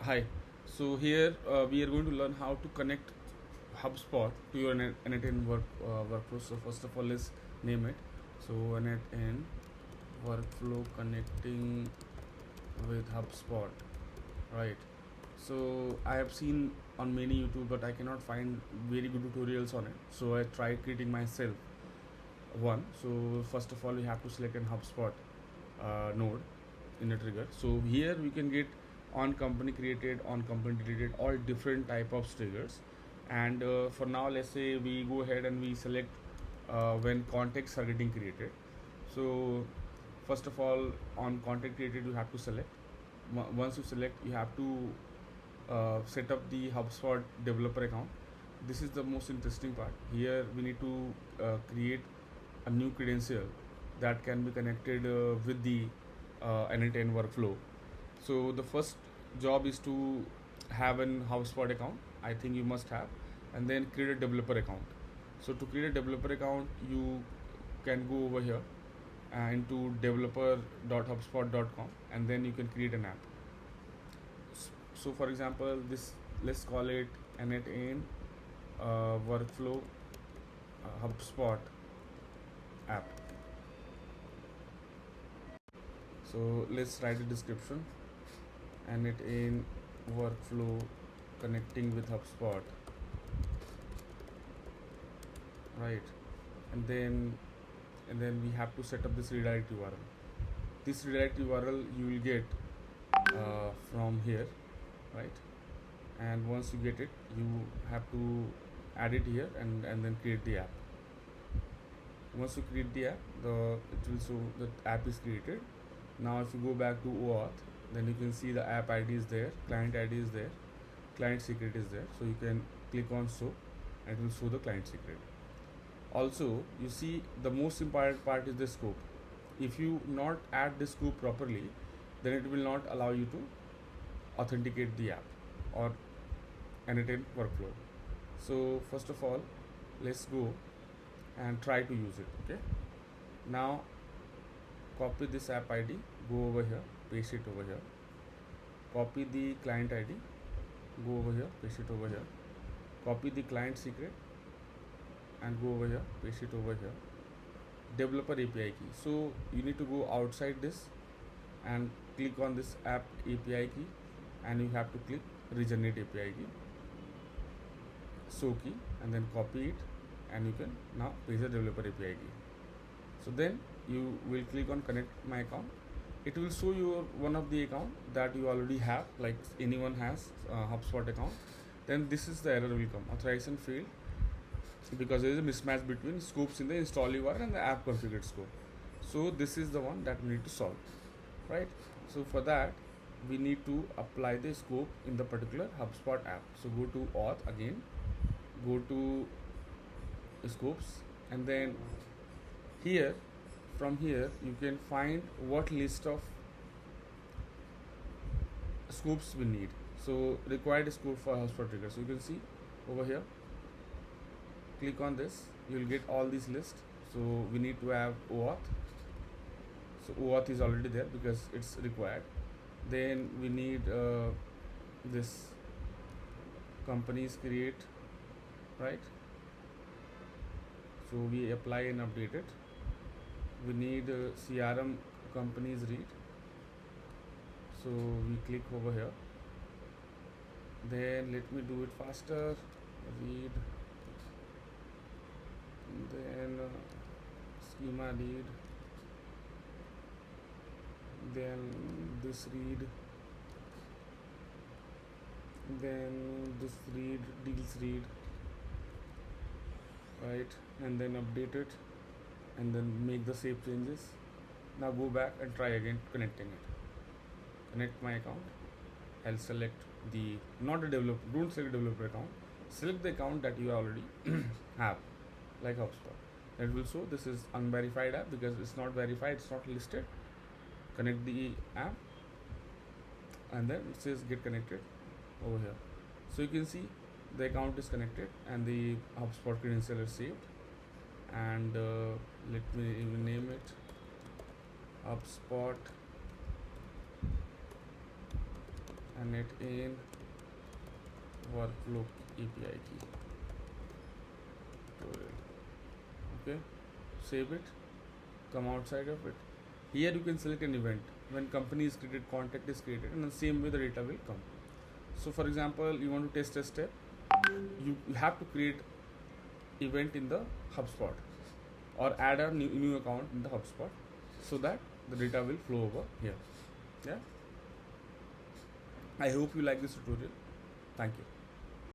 Hi. So here we are going to learn how to connect HubSpot to your n8n workflow. So first of all, let's name it. So n8n workflow connecting with HubSpot, right? So I have seen on many YouTube, but I cannot find very good tutorials on it. So I tried creating myself one. So first of all, we have to select an HubSpot node in a trigger. So here we can get on company created, on company deleted, all different type of triggers. And for now, let's say we go ahead and we select when contacts are getting created. So first of all, on contact created, you have to select. Once you select, you have to set up the HubSpot developer account. This is the most interesting part. Here we need to create a new credential that can be connected with the n8n workflow. So the first job is to have an HubSpot account. I think you must have, and then create a developer account. So to create a developer account, you can go over here into developer.hubspot.com, and then you can create an app. So for example, this, let's call it n8n workflow HubSpot app. So let's write a description. n8n workflow connecting with HubSpot, right? And then we have to set up this redirect URL. This redirect URL you will get from here, right? And once you get it, you have to add it here and then create the app. Once you create the app, it will show the app is created. Now if you go back to OAuth, then you can see the app ID is there, client ID is there, client secret is there. So you can click on show and it will show the client secret. Also, you see the most important part is the scope. If you not add the scope properly, then it will not allow you to authenticate the app or n8n workflow. So first of all, let's go and try to use it. Okay, now copy this app ID, go over here, paste it over here, copy the client ID, go over here, paste it over here, copy the client secret and go over here, paste it over here, developer API key. So you need to go outside this and click on this app API key, and you have to click regenerate API key, show key, and then copy it, and you can now paste the developer API key. So then you will click on connect my account. It will show you one of the account that you already have, like anyone has HubSpot account. Then this is the error will come, authorization failed, because there is a mismatch between scopes in the install URL and the app configured scope. So this is the one that we need to solve, right? So for that, we need to apply the scope in the particular HubSpot app. So go to auth again, go to scopes, and then here, from here you can find what list of scopes we need. So required scope for HubSpot trigger. So you can see over here, click on this, you will get all these lists. So we need to have OAuth. So OAuth is already there because it's required. Then we need this companies create, right? So we apply and update it. We need CRM companies read. So we click over here. Then let me do it faster. Read. Then schema read. Then this read. Then this read, deals read. Right, and then update it, and then make the save changes. Now go back and try again connecting it. Connect my account. I'll select the, not a developer, don't select developer account, select the account that you already have, like HubSpot. That will show this is unverified app because it's not verified, it's not listed. Connect the app, and then it says get connected over here. So you can see the account is connected and the HubSpot credential is saved. And let me even name it HubSpot n8n workflow API key tutorial. Okay, save it, come outside of it. Here you can select an event. When company is created, contact is created, and the same way the data will come. So for example, you want to test a step, you have to create event in the HubSpot or add a new account in the HubSpot so that the data will flow over here. Yeah, I hope you like this tutorial. Thank you.